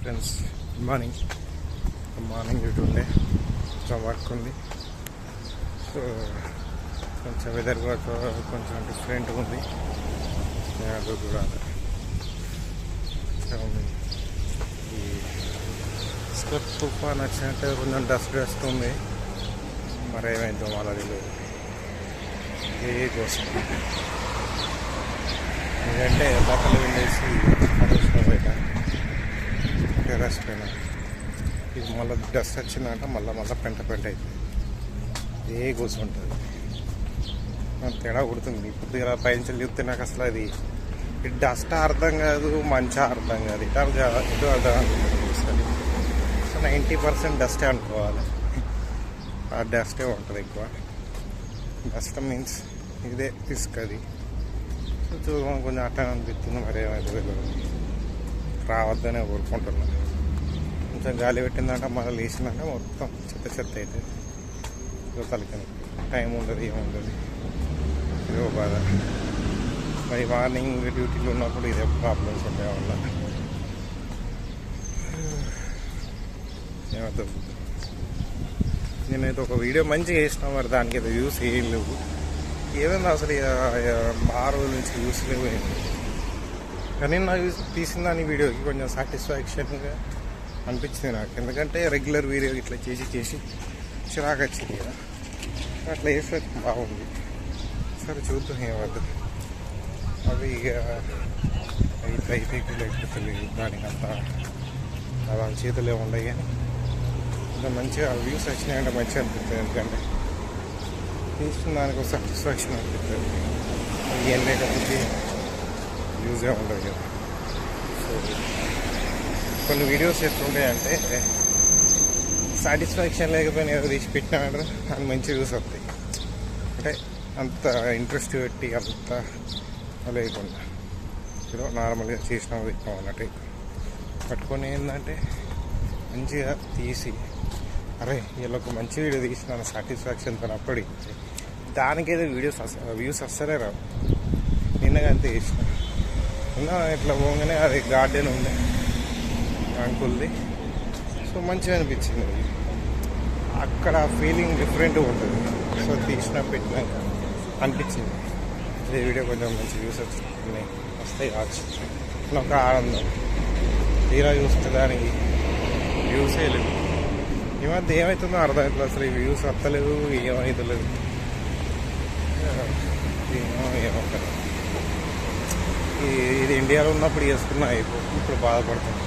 Friends, good morning ఇటుండే కొంచెం work ఉంది. So కొంచెం వెదర్ కూడా కొంచెం డిఫరెంట్గా ఉంది. అది కూడా ఈ స్కర్ట్ తుఫాన్ వచ్చినట్టు కొంచెం డస్ట్ ఉంది. మరి ఏమైందో మళ్ళీ తెలియదు. ఏ కోసం ఎందుకంటే బట్టలు వెళ్ళేసి ఆలోచన బయట టెర్రస్ పైన ఇది మళ్ళీ డస్ట్ వచ్చిందంటే మళ్ళీ పెంట అవుతుంది. ఏ కోసం ఉంటుంది తేడా కొడుతుంది. కొద్దిగా పైన చూస్తే నాకు అసలు అది డస్ట్ అర్థం కాదు, మంచి అర్థం కాదు, ఇటు అర్థం అనుకుంటుంది. సో 90% డస్టే అనుకోవాలి. ఆ డస్టే ఉంటుంది ఎక్కువ. డస్ట్ మీన్స్ ఇదే ఇసుక. అది చూద్దాం కొంచెం అట్లా అనిపిస్తుంది. మరి ఏమైతే తెలియదు. రావద్దనే కోరుకుంటున్నాను. కొంచెం గాలి పెట్టిందంటే మళ్ళీ లేచిందంటే మొత్తం చెత్త అవుతుంది. తలకని టైం ఉండదు, ఏముండదు. ఇదో బాధ. మరి మార్నింగ్ డ్యూటీలో ఉన్నప్పుడు ఇదే ప్రాబ్లమ్స్ ఉంటాయి వల్ల. ఏమవుతుంది, నేనైతే ఒక వీడియో మంచిగా వేసినా, మరి దానికి అయితే వ్యూస్ ఏం లేవు. ఏదైనా అసలు 6 రోజుల నుంచి వ్యూస్ లేవు. కానీ నాకు తీసిన దాని వీడియోకి కొంచెం సాటిస్ఫాక్షన్గా అనిపించింది నాకు. ఎందుకంటే రెగ్యులర్ వీడియో ఇట్లా చేసి చిరాకు వచ్చింది కదా. అట్లా వేస్తే బాగుంది. సరే చూద్దాం ఏమవుతుంది. అవి ఇక అయితే లేకపోతే లేదు. దానికి అంతా అలా చేతులు ఏముండవు. కానీ కొంచెం మంచిగా వ్యూస్ వచ్చినాయంటే మంచిగా అనిపిస్తుంది. ఎందుకంటే తీసుకున్న దానికి ఒక సాటిస్ఫాక్షన్ అనిపిస్తుంది. ఏం లేకపోతే యూజ్గా ఉండదు కదా. సో కొన్ని వీడియోస్ ఎట్లుంటాయంటే సాటిస్ఫాక్షన్ లేకపోయినా ఏదో తీసి పెట్టినాడు అని మంచి వ్యూస్ వస్తాయి. అంటే అంత ఇంట్రెస్ట్ పెట్టి అంత లేకుండా ఏదో నార్మల్గా చేసినా పెట్టినాం అన్నట్టు పట్టుకొని ఏంటంటే మంచిగా తీసి అరే వీళ్ళొక మంచి వీడియో తీసిన సాటిస్ఫాక్షన్తో అప్పటి దానికైతే వ్యూస్ అస్సలే రావు. నిన్నగా అంతే చేసిన. నిన్న ఇట్లా పోగానే అది గార్డెన్ ఉంది అంకుల్ది. సో మంచిగా అనిపించింది. అక్కడ ఫీలింగ్ డిఫరెంట్గా ఉంటుంది. సో తీసిన పెట్టినాక అనిపించింది ఈ వీడియో కొంచెం మంచి వ్యూస్ వస్తాయి కావచ్చు. ఒక ఆనందం. తీరా చూస్తే దానికి వ్యూసే లేవు. ఈ మధ్య ఏమవుతుందో అర్థమవుతుంది. అసలు ఈ వ్యూస్ వస్తలేవు, ఏమవుతలేదు. ఏమంటారు, ఇది ఇండియాలో ఉన్నప్పుడు చేసుకున్నా ఇప్పుడు బాధపడుతుంది.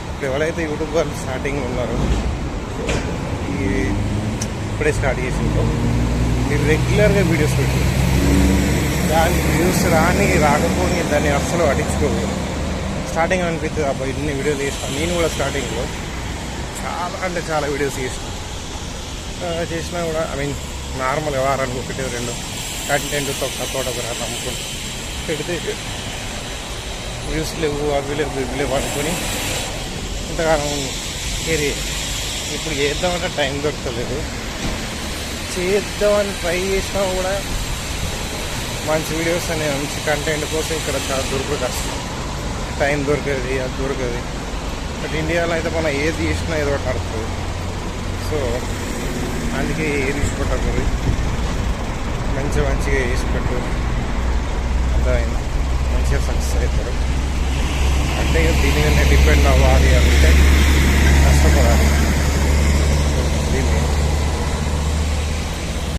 ఇప్పుడు ఎవరైతే యూట్యూబ్ వాళ్ళు స్టార్టింగ్ ఉన్నారో, ఇప్పుడే స్టార్ట్ చేసిందో మీరు రెగ్యులర్గా వీడియోస్ పెట్టి దానికి వ్యూస్ రాకపోని దాన్ని అస్సలు పట్టించుకోదు. స్టార్టింగ్ అనిపిస్తుంది అబ్బా ఇన్ని వీడియోలు చేస్తాను. నేను కూడా స్టార్టింగ్లో చాలా వీడియోస్ చేసినా కూడా నార్మల్ వారానికి 1-2 కంటెంట్ ఫోటోగ్రాఫ్ అమ్ముకుంటూ పెడితే వ్యూస్ లేవు, అవి లేవు అనుకొని ఇంతకాలం కెరీర్. ఇప్పుడు చేద్దామంటే టైం దొరకలేదు. చేద్దామని ట్రై చేసినా కూడా మంచి వీడియోస్ అనే మంచి కంటెంట్ కోసం ఇక్కడ చాలా దొరకదు, కష్టం. టైం దొరకదు, అది దొరకదు. బట్ ఇండియాలో అయితే మనం ఏది చేసినా ఏదో ఒకటి నడుస్తుంది. సో అందుకే ఏది తీసుకుంటారు, మంచిగా వేసిపెట్టు అర్థమైంది. మంచిగా సక్సెస్ అవుతారు. అంటే దీని మీద డిపెండ్ అవ్వాలి అంటే